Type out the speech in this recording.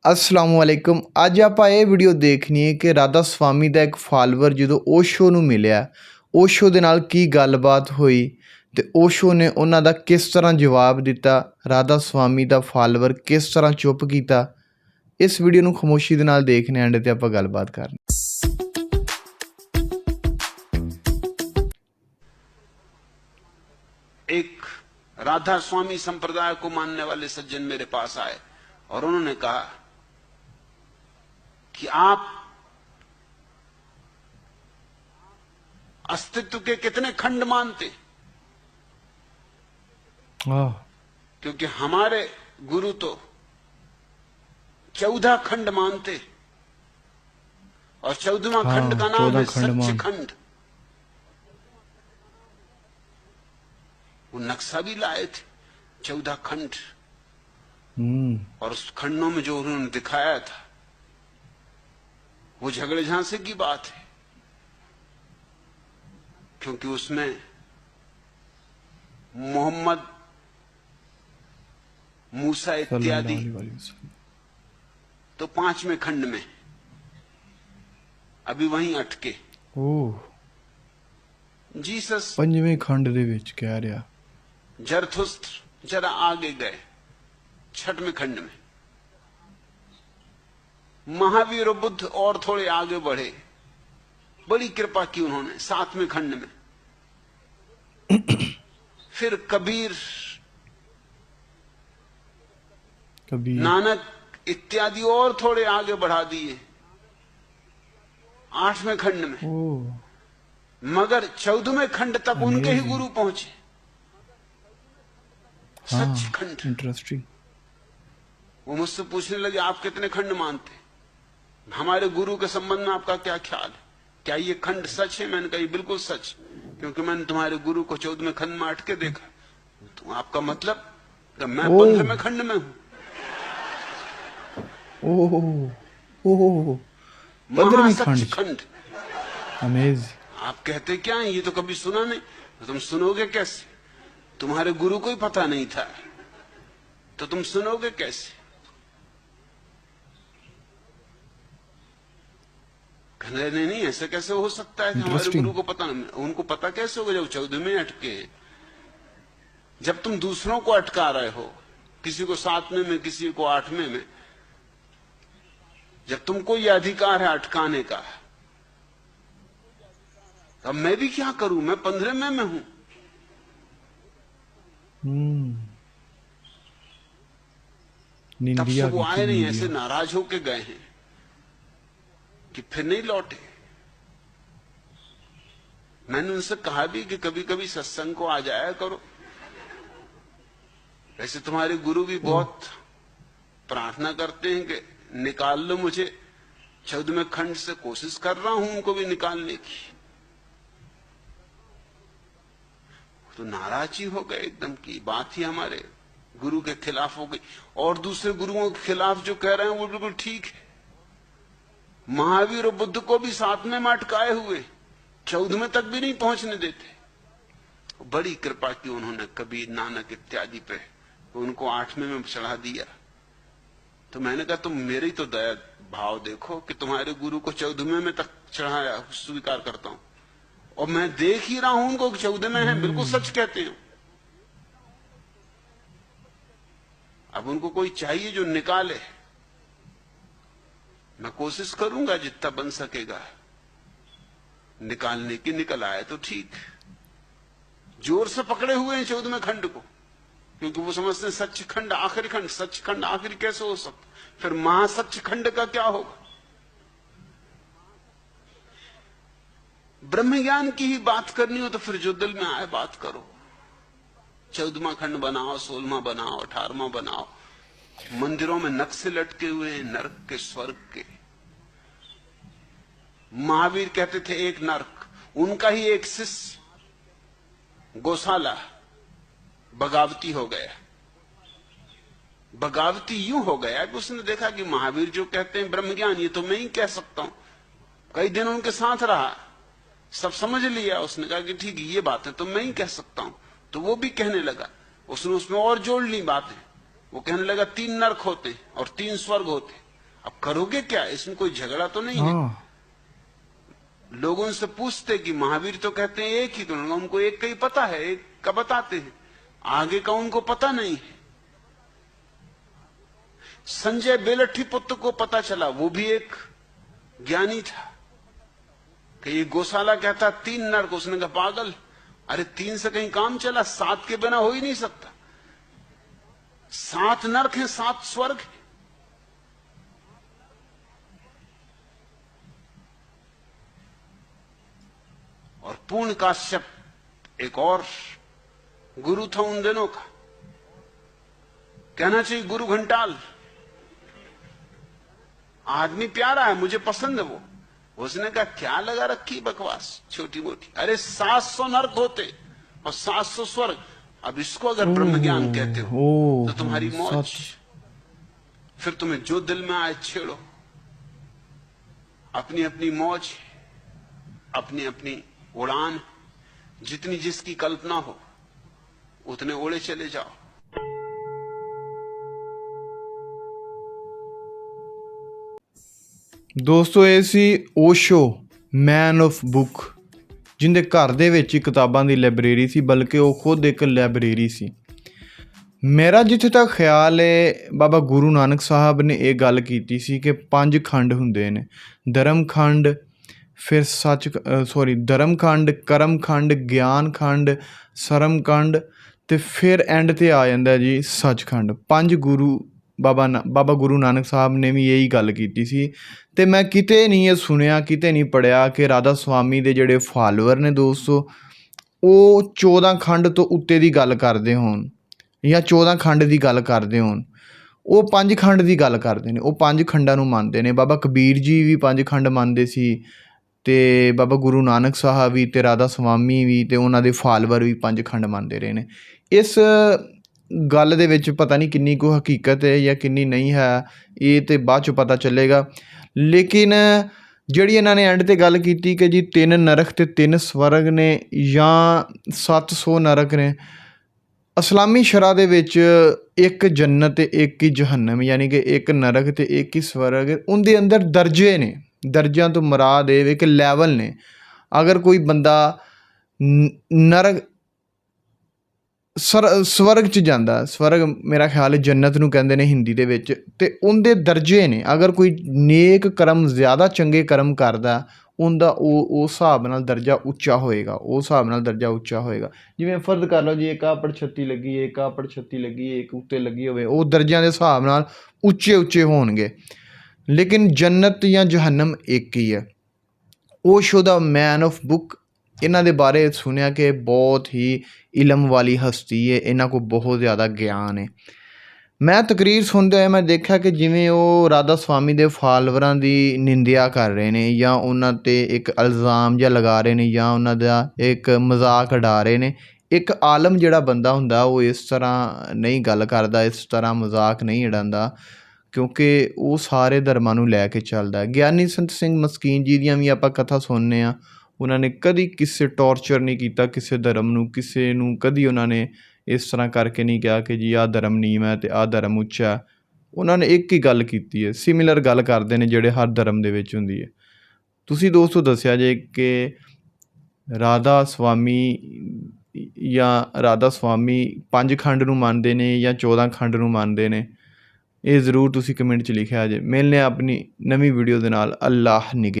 असलामुअलैकुम। ਅੱਜ ਆਪਾਂ ਇਹ ਵੀਡੀਓ ਦੇਖਣੀ ਹੈ ਕਿ ਰਾਧਾ ਸਵਾਮੀ ਦਾ ਇੱਕ ਫਾਲੋਅਰ ਜਦੋਂ ਓਸ਼ੋ ਨੂੰ ਮਿਲਿਆ, ਓਸ਼ੋ ਦੇ ਨਾਲ ਕੀ ਗੱਲਬਾਤ ਹੋਈ ਤੇ ਓਸ਼ੋ ਨੇ ਉਹਨਾਂ ਦਾ ਕਿਸ ਤਰ੍ਹਾਂ ਜਵਾਬ ਦਿੱਤਾ, ਰਾਧਾ ਸਵਾਮੀ ਦਾ ਫਾਲੋਅਰ ਕਿਸ ਤਰ੍ਹਾਂ ਚੁੱਪ ਕੀਤਾ। ਇਸ ਵੀਡੀਓ ਨੂੰ ਖਾਮੋਸ਼ੀ ਦੇ ਨਾਲ ਦੇਖਣੇ ਐਂਡ ਤੇ ਆਪਾਂ ਗੱਲਬਾਤ ਕਰਨੀ। एक राधा स्वामी संप्रदाय को मानने वाले सज्जन मेरे पास आए और उन्होंने कहा कि आप अस्तित्व के कितने खंड मानते, क्योंकि हमारे गुरु तो 14 खंड मानते और 14वां खंड का नाम है सच्चिखंड। वो नक्शा भी लाए थे 14 खंड, और उस खंडों में जो उन्होंने दिखाया था वो झगड़े झांसे की बात है, क्योंकि उसमें मोहम्मद, मूसा इत्यादि तो 5वें खंड में अभी वहीं अटके। जीसस 5वें खंड ਦੇ ਵਿੱਚ ਕਹਿ ਰਿਹਾ। जरथुस्त्र जरा आगे गए 6वें खंड में। महावीर और बुद्ध और थोड़े आगे बढ़े, बड़ी कृपा की उन्होंने 7वें खंड में। फिर कबीर, नानक इत्यादि और थोड़े आगे बढ़ा दिए 8वें खंड में। मगर 14वें खंड तक उनके ही गुरु पहुंचे, सच्चिखंड। इंटरेस्टिंग। वो मुझसे पूछने लगे आप कितने खंड मानते, हमारे गुरु के संबंध में आपका क्या ख्याल है, क्या ये खंड सच है? मैंने कहा बिल्कुल सच, क्योंकि मैंने तुम्हारे गुरु को 14वें खंड में अटके देखा। तो आपका मतलब कि मैं 15वें खंड में हूं। 15वें खंड। अमेजिंग। आप कहते क्या है, ये तो कभी सुना नहीं। तो तुम सुनोगे कैसे? तुम्हारे गुरु को ही पता नहीं था तो तुम सुनोगे कैसे? कहने नहीं, ऐसा कैसे हो सकता है कि हमारे गुरु को पता नहीं? उनको पता कैसे होगा जब 14 में अटके? जब तुम दूसरों को अटका रहे हो, किसी को 7वें में, किसी को 8वें में, जब तुमको यह अधिकार है अटकाने का, अब मैं भी क्या करूं? मैं 15वें में हूं। तब से वो आए नहीं, ऐसे नाराज होके गए हैं कि फिर नहीं लौटे। मैंने उनसे कहा भी कि कभी कभी सत्संग को आ जाया करो। वैसे तुम्हारे गुरु भी बहुत प्रार्थना करते हैं कि निकाल लो मुझे 14वें खंड से, कोशिश कर रहा हूं उनको भी निकालने की। तो नाराज ही हो गए एकदम की बात ही हमारे गुरु के खिलाफ हो गई। और दूसरे गुरुओं के खिलाफ जो कह रहे हैं वो बिल्कुल ठीक है। महावीर और बुद्ध को भी 7वें में अटकाए हुए, 14वें तक भी नहीं पहुंचने देते। बड़ी कृपा की उन्होंने कबीर, नानक इत्यादि पे, उनको 8वें में चढ़ा दिया। तो मैंने कहा तुम मेरी तो दया भाव देखो कि तुम्हारे गुरु को 14वें में तक चढ़ाया, स्वीकार करता हूं, और मैं देख ही रहा हूं उनको 14 में है, बिल्कुल सच कहते हैं। अब उनको कोई चाहिए जो निकाले। मैं कोशिश करूंगा जितना बन सकेगा निकालने की। निकल आए तो ठीक। जोर से पकड़े हुए हैं 14वें खंड को, क्योंकि वो समझते हैं सच्चिखंड आखिरी खंड। सच्चिखंड आखिरी कैसे हो सकता? फिर महासच्चिखंड का क्या होगा? ब्रह्म ज्ञान की ही बात करनी हो तो फिर जो दिल में आए बात करो। 14वां खंड बनाओ, 16वां बनाओ, 18वां बनाओ। मंदिरों में नक्शे लटके हुए हैं नरक के, स्वर्ग के। महावीर कहते थे एक नरक। उनका ही एक शिष्य गौशाला बगावती हो गया। बगावती यूं हो गया कि उसने देखा कि महावीर जो कहते हैं ब्रह्म ज्ञान, ये तो मैं ही कह सकता हूं। कई दिन उनके साथ रहा, सब समझ लिया। उसने कहा कि ठीक ये बात है तो मैं ही कह सकता हूं। तो वो भी कहने लगा। उसने उसमें और जोड़ ली बातें। वो कहने लगा 3 नरक होते और 3 स्वर्ग होते। अब करोगे क्या, इसमें कोई झगड़ा तो नहीं है। हाँ लोग उनसे पूछते कि महावीर तो कहते हैं एक ही, तो उनको एक का ही पता है, एक का बताते हैं, आगे का उनको पता नहीं है। संजय बेलट्ठी पुत्र को पता चला, वो भी एक ज्ञानी था, कि ये गौशाला कहता 3 नरक। उसने कहा पागल, अरे 3 से कहीं काम चला, 7 के बिना हो ही नहीं सकता। 7 नरक हैं, 7 स्वर्ग हैं। और पूर्ण काश्यप एक और गुरु था उन दिनों का, कहना चाहिए गुरु घंटाल। आदमी प्यारा है, मुझे पसंद है वो। उसने कहा क्या लगा रखी बकवास छोटी मोटी, अरे 700 नरक होते और 700 स्वर्ग। अब इसको अगर ब्रह्म ज्ञान कहते हो तो तुम्हारी मौज, फिर तुम्हें जो दिल में आए छेड़ो। अपनी अपनी मौज, अपनी अपनी उड़ान, जितनी जिसकी कल्पना हो उतने ओढ़े चले जाओ। ਦੋਸਤੋ ਇਹ ਸੀ ਓਸ਼ੋ, ਮੈਨ ਆਫ ਬੁੱਕ, ਜਿਹਦੇ ਘਰ ਦੇ ਵਿੱਚ ਹੀ ਕਿਤਾਬਾਂ ਦੀ ਲਾਇਬ੍ਰੇਰੀ ਸੀ, ਬਲਕਿ ਉਹ ਖੁਦ ਇੱਕ ਲਾਇਬ੍ਰੇਰੀ ਸੀ। ਮੇਰਾ ਜਿੱਥੇ ਤੱਕ ਖਿਆਲ ਹੈ, ਬਾਬਾ ਗੁਰੂ ਨਾਨਕ ਸਾਹਿਬ ਨੇ ਇਹ ਗੱਲ ਕੀਤੀ ਸੀ ਕਿ 5 ਖੰਡ ਹੁੰਦੇ ਨੇ, ਧਰਮ ਖੰਡ, ਫਿਰ ਧਰਮ ਖੰਡ, ਕਰਮ ਖੰਡ, ਗਿਆਨ ਖੰਡ, ਸਰਮ ਖੰਡ, ਅਤੇ ਫਿਰ ਐਂਡ 'ਤੇ ਆ ਜਾਂਦਾ ਜੀ ਸੱਚਖੰਡ। 5 ਗੁਰੂ ਬਾਬਾ ਗੁਰੂ ਨਾਨਕ ਸਾਹਿਬ ਨੇ ਵੀ ਇਹੀ ਗੱਲ ਕੀਤੀ ਸੀ। ਅਤੇ ਮੈਂ ਕਿਤੇ ਨਹੀਂ ਇਹ ਸੁਣਿਆ, ਕਿਤੇ ਨਹੀਂ ਪੜ੍ਹਿਆ ਕਿ ਰਾਧਾ ਸਵਾਮੀ ਦੇ ਜਿਹੜੇ ਫਾਲੋਅਰ ਨੇ ਦੋਸਤੋ, ਉਹ 14 ਖੰਡ ਤੋਂ ਉੱਤੇ ਦੀ ਗੱਲ ਕਰਦੇ ਹੋਣ ਜਾਂ 14 ਖੰਡ ਦੀ ਗੱਲ ਕਰਦੇ ਹੋਣ। ਉਹ 5 ਖੰਡ ਦੀ ਗੱਲ ਕਰਦੇ ਨੇ, ਉਹ 5 ਖੰਡਾਂ ਨੂੰ ਮੰਨਦੇ ਨੇ। ਬਾਬਾ ਕਬੀਰ ਜੀ ਵੀ 5 ਖੰਡ ਮੰਨਦੇ ਸੀ, ਅਤੇ ਬਾਬਾ ਗੁਰੂ ਨਾਨਕ ਸਾਹਿਬ ਵੀ, ਅਤੇ ਰਾਧਾ ਸਵਾਮੀ ਵੀ, ਅਤੇ ਉਹਨਾਂ ਦੇ ਫਾਲੋਅਰ ਵੀ 5 ਖੰਡ ਮੰਨਦੇ ਰਹੇ ਨੇ। ਇਸ ਗੱਲ ਦੇ ਵਿੱਚ ਪਤਾ ਨਹੀਂ ਕਿੰਨੀ ਕੁ ਹਕੀਕਤ ਹੈ ਜਾਂ ਕਿੰਨੀ ਨਹੀਂ ਹੈ, ਇਹ ਤਾਂ ਬਾਅਦ 'ਚੋਂ ਪਤਾ ਚੱਲੇਗਾ। ਲੇਕਿਨ ਜਿਹੜੀ ਇਹਨਾਂ ਨੇ ਐਂਡ 'ਤੇ ਗੱਲ ਕੀਤੀ ਕਿ ਜੀ 3 ਨਰਕ ਅਤੇ 3 ਸਵਰਗ ਨੇ ਜਾਂ 700 ਨਰਕ ਨੇ। ਇਸਲਾਮੀ ਸ਼ਰ੍ਹਾ ਦੇ ਵਿੱਚ ਇੱਕ ਜੰਨਤ ਅਤੇ ਇੱਕ ਹੀ ਜਹੰਨਮ, ਯਾਨੀ ਕਿ ਇੱਕ ਨਰਕ ਅਤੇ ਇੱਕ ਹੀ ਸਵਰਗ। ਉਹਦੇ ਅੰਦਰ ਦਰਜੇ ਨੇ, ਦਰਜਿਆਂ ਤੋਂ ਮੁਰਾਦ ਇਹ ਇੱਕ ਲੈਵਲ ਨੇ। ਅਗਰ ਕੋਈ ਬੰਦਾ ਨਰਕ ਸਵਰਗ 'ਚ ਜਾਂਦਾ, ਸਵਰਗ ਮੇਰਾ ਖਿਆਲ ਹੈ ਜੰਨਤ ਨੂੰ ਕਹਿੰਦੇ ਨੇ ਹਿੰਦੀ ਦੇ ਵਿੱਚ, ਅਤੇ ਉਹਦੇ ਦਰਜੇ ਨੇ। ਅਗਰ ਕੋਈ ਨੇਕ ਕਰਮ, ਜ਼ਿਆਦਾ ਚੰਗੇ ਕਰਮ ਕਰਦਾ, ਉਹਦਾ ਉਸ ਹਿਸਾਬ ਨਾਲ ਦਰਜਾ ਉੱਚਾ ਹੋਏਗਾ, ਉਸ ਹਿਸਾਬ ਨਾਲ ਦਰਜਾ ਉੱਚਾ ਹੋਏਗਾ। ਜਿਵੇਂ ਫਰਜ਼ ਕਰ ਲਓ ਜੀ, ਇੱਕ ਆਹ ਪੜ 36 ਲੱਗੀ ਹੈ, ਇੱਕ ਆਹ ਪੜ 36 ਲੱਗੀ ਹੈ, ਇੱਕ ਉੱਤੇ ਲੱਗੀ ਹੋਵੇ, ਉਹ ਦਰਜਿਆਂ ਦੇ ਹਿਸਾਬ ਨਾਲ ਉੱਚੇ ਉੱਚੇ ਹੋਣਗੇ। ਲੇਕਿਨ ਜੰਨਤ ਜਾਂ ਜਹੰਨਮ ਇੱਕ ਹੀ ਹੈ। ਓਸ਼ੋ ਦਾ ਮੈਨ ਆਫ ਬੁੱਕ, ਇਹਨਾਂ ਦੇ ਬਾਰੇ ਸੁਣਿਆ ਕਿ ਬਹੁਤ ਹੀ ਇਲਮ ਵਾਲੀ ਹਸਤੀ ਹੈ, ਇਹਨਾਂ ਕੋਲ ਬਹੁਤ ਜ਼ਿਆਦਾ ਗਿਆਨ ਹੈ। ਮੈਂ ਤਕਰੀਰ ਸੁਣਦੇ ਹੋਏ ਮੈਂ ਦੇਖਿਆ ਕਿ ਜਿਵੇਂ ਉਹ ਰਾਧਾ ਸਵਾਮੀ ਦੇ ਫਾਲੋਵਰਾਂ ਦੀ ਨਿੰਦਿਆ ਕਰ ਰਹੇ ਨੇ, ਜਾਂ ਉਹਨਾਂ 'ਤੇ ਇੱਕ ਇਲਜ਼ਾਮ ਜਿਹਾ ਲਗਾ ਰਹੇ ਨੇ, ਜਾਂ ਉਹਨਾਂ ਦਾ ਇੱਕ ਮਜ਼ਾਕ ਉਡਾ ਰਹੇ ਨੇ। ਇੱਕ ਆਲਮ ਜਿਹੜਾ ਬੰਦਾ ਹੁੰਦਾ ਉਹ ਇਸ ਤਰ੍ਹਾਂ ਨਹੀਂ ਗੱਲ ਕਰਦਾ, ਇਸ ਤਰ੍ਹਾਂ ਮਜ਼ਾਕ ਨਹੀਂ ਉਡਾਉਂਦਾ, ਕਿਉਂਕਿ ਉਹ ਸਾਰੇ ਧਰਮਾਂ ਨੂੰ ਲੈ ਕੇ ਚੱਲਦਾ। ਗਿਆਨੀ ਸੰਤ ਸਿੰਘ ਮਸਕੀਨ ਜੀ ਦੀਆਂ ਵੀ ਆਪਾਂ ਕਥਾ ਸੁਣਦੇ ਹਾਂ। ਉਹਨਾਂ ਨੇ ਕਦੀ ਕਿਸੇ ਟੌਰਚਰ ਨਹੀਂ ਕੀਤਾ ਕਿਸੇ ਧਰਮ ਨੂੰ, ਕਿਸੇ ਨੂੰ ਕਦੀ ਉਹਨਾਂ ਨੇ ਇਸ ਤਰ੍ਹਾਂ ਕਰਕੇ ਨਹੀਂ ਕਿਹਾ ਕਿ ਜੀ ਆਹ ਧਰਮ ਨੀਵਾਂ ਹੈ ਅਤੇ ਆਹ ਧਰਮ ਉੱਚਾ। ਉਹਨਾਂ ਨੇ ਇੱਕ ਹੀ ਗੱਲ ਕੀਤੀ ਹੈ, ਸਿਮਿਲਰ ਗੱਲ ਕਰਦੇ ਨੇ ਜਿਹੜੇ ਹਰ ਧਰਮ ਦੇ ਵਿੱਚ ਹੁੰਦੀ ਹੈ। ਤੁਸੀਂ ਦੋਸਤੋ ਦੱਸਿਆ ਜੇ ਕਿ ਰਾਧਾ ਸਵਾਮੀ ਜਾਂ ਰਾਧਾ ਸਵਾਮੀ 5 ਖੰਡ ਨੂੰ ਮੰਨਦੇ ਨੇ ਜਾਂ 14 ਖੰਡ ਨੂੰ ਮੰਨਦੇ ਨੇ, ਇਹ ਜ਼ਰੂਰ ਤੁਸੀਂ ਕਮੈਂਟ 'ਚ ਲਿਖਿਆ ਜੇ। ਮਿਲਦੇ ਹਾਂ ਆਪਣੀ ਨਵੀਂ ਵੀਡੀਓ ਦੇ ਨਾਲ। ਅੱਲਾਹ ਨਿਗਹਿ।